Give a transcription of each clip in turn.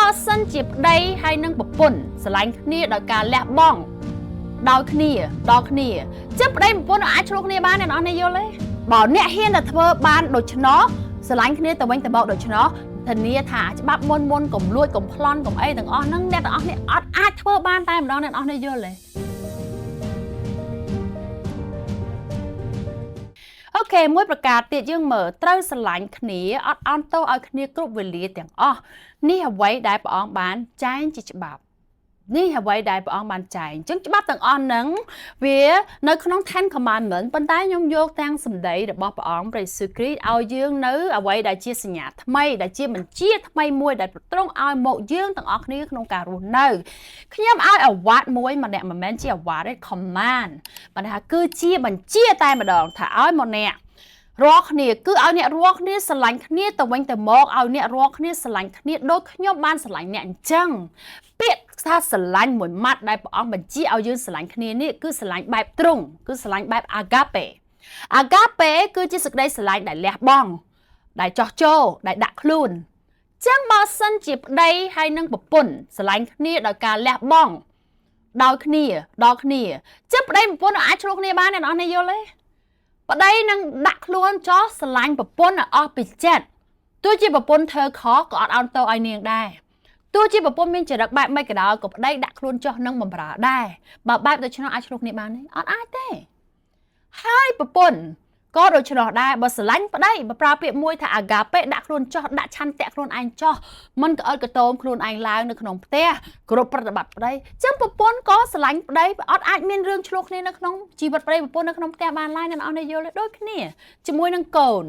បើសិនជាប្តីហើយនឹងប្រពន្ធស្រឡាញ់គ្នាដោយការលះបង់ដល់គ្នាចឹងប្តីប្រពន្ធអាចឆ្លោះគ្នាបានអ្នកនរនេះយល់ទេបើអ្នកហ៊ានតែធ្វើបានដូច្នោះស្រឡាញ់គ្នាទៅវិញទៅមកដូច្នោះធានាថាច្បាប់មុនកុំលួចកុំប្លន់កុំអីទាំងអស់ហ្នឹងអ្នកទាំងអស់នេះអត់អាចធ្វើបានតែម្ដងអ្នកនរនេះយល់ទេអូខេមួយប្រការទៀតយើងមើលត្រូវស្រឡាញ់គ្នាអត់អន់ទោសឲ្យគ្នាគ្រប់វេលាទាំងអស់នេះអ្វីដែលព្រះអង្គបានចែងជាច្បាប់នេះអ្វីដែលព្រះអង្គបានចែងអញ្ចឹងច្បាប់ទាំងអស់ហ្នឹងវានៅក្នុង Ten Commandments ប៉ុន្តែខ្ញុំយកទាំងសម្ដីរបស់ព្រះអង្គព្រះយេស៊ូវគ្រីស្ទឲ្យយើងនៅអ្វីដែលជាសញ្ញាថ្មីដែលជាបញ្ជាថ្មីមួយដែលទ្រង់ឲ្យមកយើងទាំងអស់គ្នាក្នុងការរស់នៅខ្ញុំឲ្យអាវ៉ាត់មួយម្នាក់មិនមែនជាអាវ៉ាត់ទេ command ប៉ុន្តែគឺជាបញ្ជាតែម្ដងថាឲ្យមកអ្នករាល់គ្នាគឺឲ្យអ្នករាល់គ្នាស្រឡាញ់គ្នាទៅវិញទៅមកឲ្យអ្នករាល់គ្នាស្រឡាញ់គ្នាដូចខ្ញុំបានស្រឡាញ់អ្នកអញ្ចឹងពាក្យថាស្រឡាញ់មួយម៉ាត់ដែលព្រះអង្គបញ្ជាឲ្យយើងស្រឡាញ់គ្នានេះគឺស្រឡាញ់បែបទ្រង់គឺស្រឡាញ់បែប agape គឺជាសេចក្តីស្រឡាញ់ដែលលះបង់ដែលចោះចូលដែលដាក់ខ្លួនចឹងបើសិនជាប្តីហើយនឹងប្រពន្ធស្រឡាញ់គ្នាដោយការលះបង់ដល់គ្នាចឹងប្តីប្រពន្ធអាចឆ្លោះគ្នាបានអ្នកនរនេះយល់ទេប្តីនឹងដាក់ខ្លួនចោះស្រឡាញ់ប្រពន្ធឲ្យអស់ពីចិត្តទោះជាប្រពន្ធធ្វើខុសក៏អត់អន់ទោសឲ្យនាងដែរទោះជាប្រពន្ធមានចរិតបែបមិនក៏ដោយក៏ប្តីដាក់ខ្លួនចោះនឹងបំរើដែរបើបែបដូច្នោះអាចឆ្លោះគ្នាបានទេអត់អាចទេហើយប្រពន្ធក៏ដូច្នោះដែរបើស្រឡាញ់ប្តីបើប្រើពាក្យមួយថា agape ដាក់ខ្លួនចោះដាក់ឆន្ទៈខ្លួនឯងចោះមិនក៏អត់កតោមខ្លួនឯងឡើងនៅក្នុងផ្ទះគ្រប់ប្រតិបត្តិប្តីចឹងប្រពន្ធក៏ស្រឡាញ់ប្តីអត់អាចមានរឿងឆ្លោះគ្នានៅក្នុងជីវិតប្តីប្រពន្ធនៅក្នុងផ្ទះបានឡើយអ្នកនរនេះយល់ទេដូចគ្នាជាមួយនឹងកូន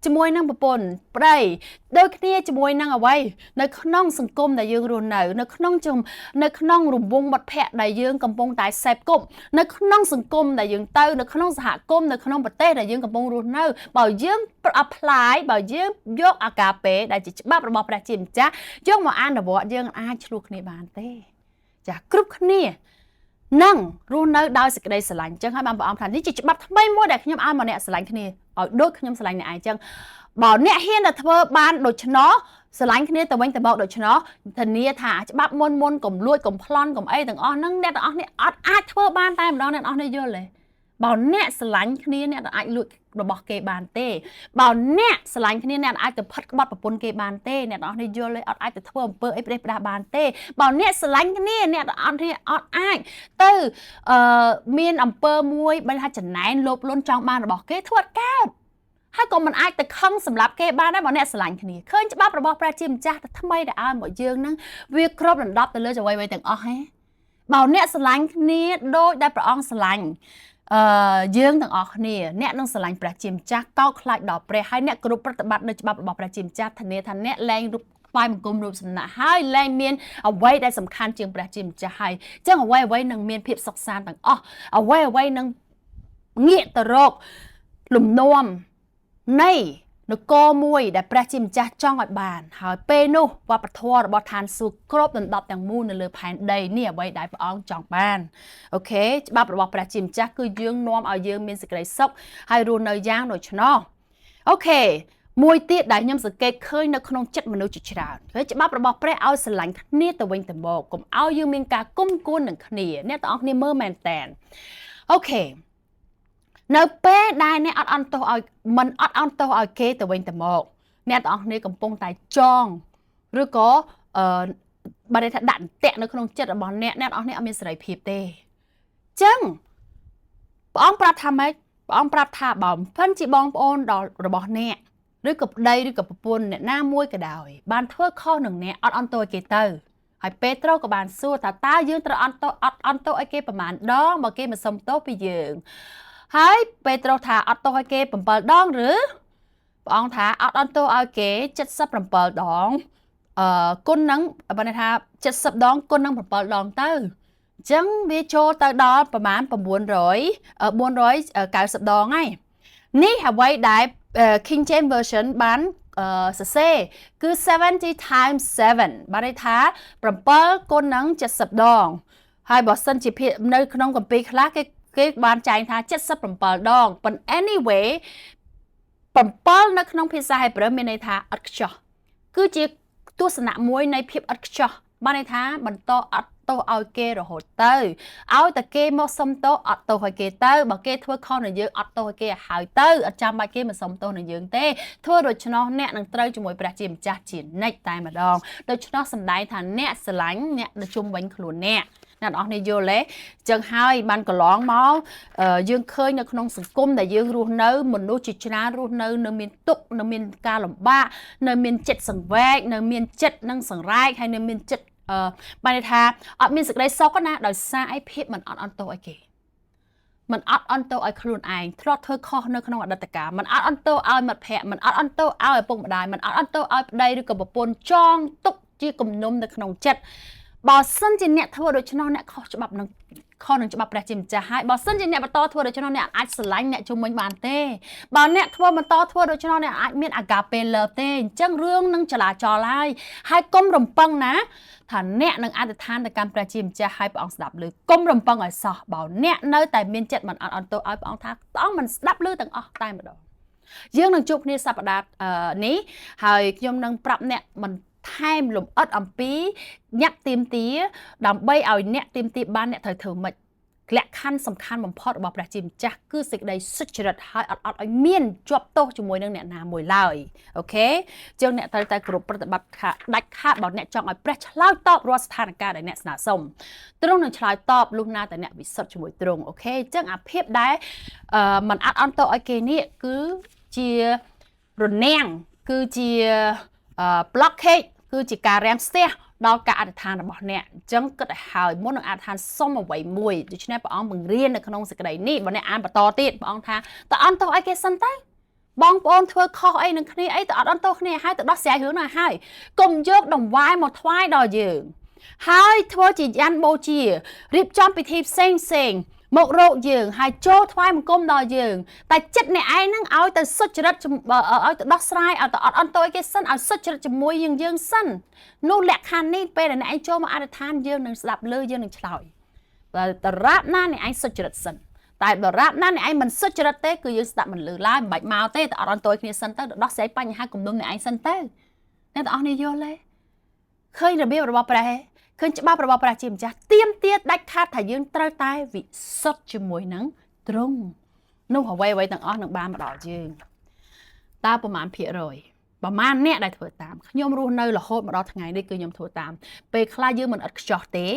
ជាមួយនឹងប្រពន្ធប្តីដូចគ្នាជាមួយនឹងអ្វីនៅក្នុងសង្គមដែលយើងរស់នៅក្នុងរង្វង់មិត្តភ័ក្តិដែលយើងកំពុងតែសេពគប់នៅក្នុងសង្គមដែលយើងទៅនៅក្នុងសហគមន៍នៅក្នុងប្រទេសដែលយើងកំពុងរស់នៅបើយើង apply បើយើងយក agape ដែលជាច្បាប់របស់ព្រះជាម្ចាស់យកមកអនុវត្តយើងអាចឆ្លោះគ្នាបានទេចាគ្រប់គ្នានឹងរស់នៅដោយសេចក្តីស្រឡាញ់អញ្ចឹងហើយបានព្រះអង្គថានេះជាច្បាប់ថ្មីមួយដែលខ្ញុំឲ្យមកអ្នកស្រឡាញ់គ្នាឲ្យដូចខ្ញុំស្រឡាញ់អ្នកឯងអញ្ចឹងបើអ្នកហ៊ានតែធ្វើបានដូច្នោះស្រឡាញ់គ្នាទៅវិញទៅមកដូច្នោះធានាថាច្បាប់មុនកុំលួចកុំប្លន់កុំអីទាំងអស់ហ្នឹងអ្នកទាំងអស់នេះអត់អាចធ្វើបានតែម្ដងអ្នកទាំងអស់នេះយល់ទេបើអ្នកស្រឡាញ់គ្នាអ្នកអាចលួចរបស់គេបានទេបើអ្នកស្រឡាញ់គ្នាអ្នកអាចទៅផិតក្បត់ប្រពន្ធគេបានទេអ្នកទាំងអស់នេះយល់ទេអត់អាចទៅធ្វើអំពើអីប្រេះផ្ដាស់បានទេបើអ្នកស្រឡាញ់គ្នាអ្នកទាំងអស់នេះអត់អាចទៅមានអំពើមួយបើថាចំណែនលោភលន់ចង់បានរបស់គេធ្វើអត់កើតហើយក៏មិនអាចទៅខឹងសម្រាប់គេបានដែរបើអ្នកស្រឡាញ់គ្នាឃើញច្បាប់របស់ព្រះជាម្ចាស់តែថ្មីដែលឲ្យមកយើងហ្នឹងវាគ្របដណ្ដប់ទៅលើអ្វីៗទាំងអស់ហេបើអ្នកស្រឡាញ់គ្នាដូចដែលព្រះអង្គស្រឡាញ់យើងទាំងអស់គ្នាអ្នកនឹងស្រឡាញ់ព្រះជាម្ចាស់កោតខ្លាចដល់ព្រះហើយអ្នកគ្រប់ប្រតិបត្តិនៅច្បាប់របស់ព្រះជាម្ចាស់ធានាថាអ្នកលែងរូបថ្វាយបង្គំរូបសំណាកហើយលែងមានអ្វីដែលសំខាន់ជាងព្រះជាម្ចាស់ហើយអញ្ចឹងអ្វីនឹងមានភាពសុខសាន្តទាំងអស់អ្វីនឹងងាកទៅរកលំនាំនៃនគរមួយដែលព្រះជាម្ចាស់ចង់ឲ្យបានហើយពេលនោះវប្បធម៌របស់ឋានសួគ៌គ្របដណ្ដប់ទាំងមូលនៅលើផែនដីនេះអ្វីដែលព្រះអង្គចង់បានអូខេច្បាប់របស់ព្រះជាម្ចាស់គឺយើងនាំឲ្យយើងមានសេចក្តីសុខហើយរស់នៅយ៉ាងដូច្នោះអូខេមួយទៀតដែលខ្ញុំសង្កេតឃើញនៅក្នុងចិត្តមនុស្សជាច្រើនគឺច្បាប់របស់ព្រះឲ្យស្រឡាញ់គ្នាទៅវិញទៅមកកុំឲ្យយើងមានការគុំគួននឹងគ្នាអ្នកទាំងអស់គ្នាមើលមែនតើអូខេនៅពេលដែលអ្នកអត់អន់ទោសឲ្យមិនអត់អន់ទោសឲ្យគេទៅវិញទៅមកអ្នកទាំងអស់គ្នាកំពុងតែចងឬក៏បើន័យថាដាក់អន្ទាក់នៅក្នុងចិត្តរបស់អ្នកទាំងអស់គ្នាអត់មានសេរីភាពទេអញ្ចឹងព្រះអង្គប្រាប់ថាម៉េចព្រះអង្គប្រាប់ថាបើមិនជាបងប្អូនរបស់អ្នកឬក៏ប្តីឬក៏ប្រពន្ធអ្នកណាមួយក៏ដោយបានធ្វើខុសនឹងអ្នកអត់អន់ទោសឲ្យគេទៅហើយពេត្រុសក៏បានសួរថាតើយើងត្រូវអន់ទោសអត់អន់ទោសឲ្យគេប្រមាណដងបើគេមិនសុំទោសពីយើងហើយពេត្រុសថាអត់ទោសឲ្យគេ7ដងឬព្រះអង្គថាអត់អន់ទោសឲ្យគេ77ដងគុណនឹងបើន័យថា70ដងគុណនឹង7ដងទៅអញ្ចឹងវាចូលទៅដល់ប្រមាណ490ដងហើយនេះអ្វីដែល King James Version បានសរសេរគឺ70 times 7បានន័យថា7គុណនឹង70ដងហើយបើសិនជានៅក្នុងគម្ពីរខ្លះគេបានចែងថា77ដងប៉ុន្តែ anyway 7នៅក្នុងភាសាហេប្រឺមានន័យថាឥតខ្ចោះគឺជា ទស្សនៈមួយនៃភាពឥតខ្ចោះបានន័យថាបន្តអត់ទោសឲ្យគេរហូតទៅឲ្យតែគេមកសុំទោសអត់ទោសឲ្យគេទៅបើគេធ្វើខុសនឹងយើងអត់ទោសឲ្យគេឲ្យហើយទៅអត់ចាំបាច់គេមកសុំទោសនឹងយើងទេធ្វើដូច្នោះអ្នកនឹងត្រូវជាមួយព្រះជាម្ចាស់ជានិច្ចតែម្ដងដូច្នោះសំដែងថាអ្នកស្រឡាញ់អ្នកនៅជុំវិញខ្លួនអ្នកអ្នកនរអស់នេះយល់ទេចឹងហើយបានកន្លងមកយើងឃើញនៅក្នុងសង្គមដែលយើងរស់នៅមនុស្សជាច្រើនរស់នៅមានទុក្ខនៅមានការលំបាកនៅមានចិត្តសង្វេគនៅមានចិត្តនឹងសង្រែកហើយនៅមានចិត្តបានន័យថាអត់មានសេចក្តីសុខណាដោយសារអីភាពមិនអត់អន់ទោសឲ្យគេមិនអត់អន់ទោសឲ្យខ្លួនឯងធ្លាប់ធ្វើខុសនៅក្នុងអតីតកាលមិនអត់អន់ទោសឲ្យមិត្តភ័ក្តិមិនអត់អន់ទោសឲ្យឪពុកម្ដាយមិនអត់អន់ទោសឲ្យប្តីឬក៏ប្រពន្ធចងទុកជាគំនុំនៅក្នុងចិត្តបើសិនជាអ្នកធ្វើដូច្នោះអ្នកខុសច្បាប់នឹងខុសនឹងច្បាប់ព្រះជាម្ចាស់ហើយបើសិនជាអ្នកបន្តធ្វើដូច្នោះអ្នកអាចស្រឡាញ់អ្នកជុំវិញបានទេបើអ្នកធ្វើបន្តធ្វើដូច្នោះអ្នកអាចមានអាកាពេលលើទេអញ្ចឹងរឿងនឹងចលាចលហើយកុំរំពឹងណាថាអ្នកនឹងអធិដ្ឋានទៅកាន់ព្រះជាម្ចាស់ឲ្យព្រះអង្គស្ដាប់ឮកុំរំពឹងឲ្យសោះបើអ្នកនៅតែមានចិត្តមិនអត់អន់ទោសឲ្យព្រះអង្គថាព្រះអង្គមិនស្ដាប់ឮទាំងអស់តែម្ដងយើងនឹងជួបគ្នាសប្តាហ៍នេះហើយខ្ញុំនឹងប្រាប់អ្នកមិនថែមលំអិតអំពីអ្នកទៀមទាដើម្បីឲ្យអ្នកទៀមទាបានអ្នកត្រូវធ្វើម៉េចលក្ខខណ្ឌសំខាន់បំផុតរបស់ព្រះជាម្ចាស់គឺសេចក្តីសុចរិតហើយអត់ឲ្យមានជាប់ទោសជាមួយនឹងអ្នកណាមួយឡើយអូខេចឹងអ្នកត្រូវតែគោរពប្រតិបត្តិដាច់ខាតបើអ្នកចង់ឲ្យព្រះឆ្លើយតបរាល់ស្ថានភាពដែលអ្នកស្នើសុំទ្រង់នឹងឆ្លើយតបលុះណាតែអ្នកវិសុទ្ធជាមួយទ្រង់អូខេចឹងអាភាពដែលมันអត់អន់ទោសឲ្យគេនេះគឺជារនាំងគឺជា blockage គឺជាការរាំងស្ទះដល់ការអធិដ្ឋានរបស់អ្នកអញ្ចឹងគិតឲ្យហើយមុននឹងអធិដ្ឋានសុំអ្វីមួយដូច្នេះព្រះអង្គបង្រៀននៅក្នុងសេចក្តីនេះបើអ្នកអានបន្តទៀតព្រះអង្គថាតើអន់ទោសឲ្យគេសិនទៅបងប្អូនធ្វើខុសអីនឹងគ្នាអីតើអត់អន់ទោសគ្នាហើយទៅដោះស្រាយរឿងនោះហើយកុំយកដង្វាយមកថ្វាយដល់យើងហើយធ្វើជាយ៉ាន់បូជារៀបចំពិធីផ្សេងមករកយើងហើយចូលថ្វាយបង្គំដល់យើងតែចិត្តអ្នកឯងហ្នឹងឲ្យទៅសុចរិតឲ្យទៅដោះស្រាយឲ្យទៅអត់អន់ទោសគេសិនឲ្យសុចរិតជាមួយយើងសិននោះលក្ខខណ្ឌនេះពេលដែលអ្នកឯងចូលមកអធិដ្ឋានយើងនឹងស្ដាប់ឮយើងនឹងឆ្លើយតែដរាបណាអ្នកឯងសុចរិតសិនតែដរាបណាអ្នកឯងមិនសុចរិតទេគឺយើងស្ដាប់មិនឮឡើយមិនបាច់មកទេតែអត់អន់ទោសគ្នាសិនទៅដោះស្រាយបញ្ហាគំនុំអ្នកឯងសិនទៅអ្នកទាំងអស់នេះយល់ទេឃើញរបៀបរបស់ព្រះឃើញច្បាប់របស់ព្រះជាម្ចាស់ទៀមទាដាច់ខាតថាយើងត្រូវតែវិសុទ្ធជាមួយនឹងទ្រង់នោះអ្វីទាំងអស់នឹងបានមកដល់យើងតើប្រមាណភាគរយប្រមាណអ្នកដែលធ្វើតាមខ្ញុំរស់នៅរហូតមកដល់ថ្ងៃនេះគឺខ្ញុំធ្វើតាមពេលខ្លះយើងមិនអត់ខ្ចោះទេ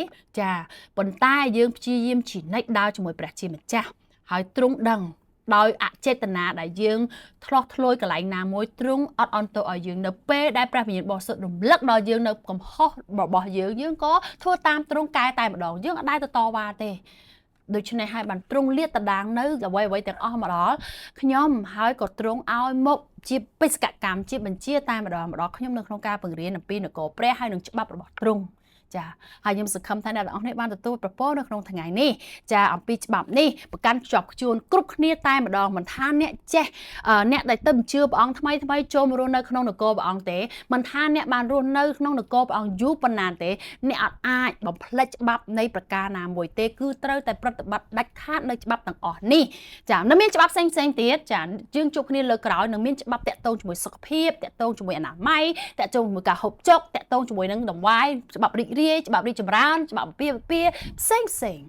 ចាប៉ុន្តែយើងព្យាយាមជានិច្ចដើរជាមួយព្រះជាម្ចាស់ហើយទ្រង់ដឹងដោយអចេតនាដែលយើងធ្លោះធ្លួយកន្លែងណាមួយទ្រង់អត់អន់ទោសឲ្យយើងនៅពេលដែលព្រះវិញ្ញាណបរិសុទ្ធរំលឹកដល់យើងនៅកំហុសរបស់យើងក៏ធ្វើតាមទ្រង់កែតែម្ដងយើងអត់ដែលទៅតវ៉ាទេដូច្នេះហើយបានទ្រង់លាតត្រដាងនៅអ្វីទាំងអស់មកដល់ខ្ញុំហើយក៏ទ្រង់ឲ្យមកជាបេសកកម្មជាបញ្ជាតែម្ដងខ្ញុំនៅក្នុងការបង្រៀនអំពីនគរព្រះហើយនឹងច្បាប់របស់ទ្រង់ចាហើយខ្ញុំសង្ឃឹមថាអ្នកទាំងអស់នេះបានទទួលប្រពោលនៅក្នុងថ្ងៃនេះចាអំពីច្បាប់នេះប្រកាន់ខ្ជាប់ខ្ជួនគ្រប់គ្នាតែម្ដងមិនថាអ្នកចេះអ្នកដែលទៅជឿព្រះអង្គថ្មីចូលមករស់នៅក្នុងនគរព្រះអង្គទេមិនថាអ្នកបានរស់នៅក្នុងនគរព្រះអង្គយូរប៉ុណ្ណាទេអ្នកអាចបំភ្លេចច្បាប់នៃប្រការណាមួយទេគឺត្រូវតែប្រតិបត្តិដាច់ខាតនៅច្បាប់ទាំងអស់នេះចានៅមានច្បាប់ផ្សេងទៀតចាយើងជួបគ្នាលើក្រោយនឹងមានច្បាប់តាក់ទងជាមួយសុខភាពតាក់ទងជាមួយអនាម័យតាក់ទងជាមួយការហូបចុកតាក់ទងជាមួយនឹងដង្វាយច្បាប់រីករាយច្បាប់រីកចម្រើនច្បាប់អំពាវផ្សេង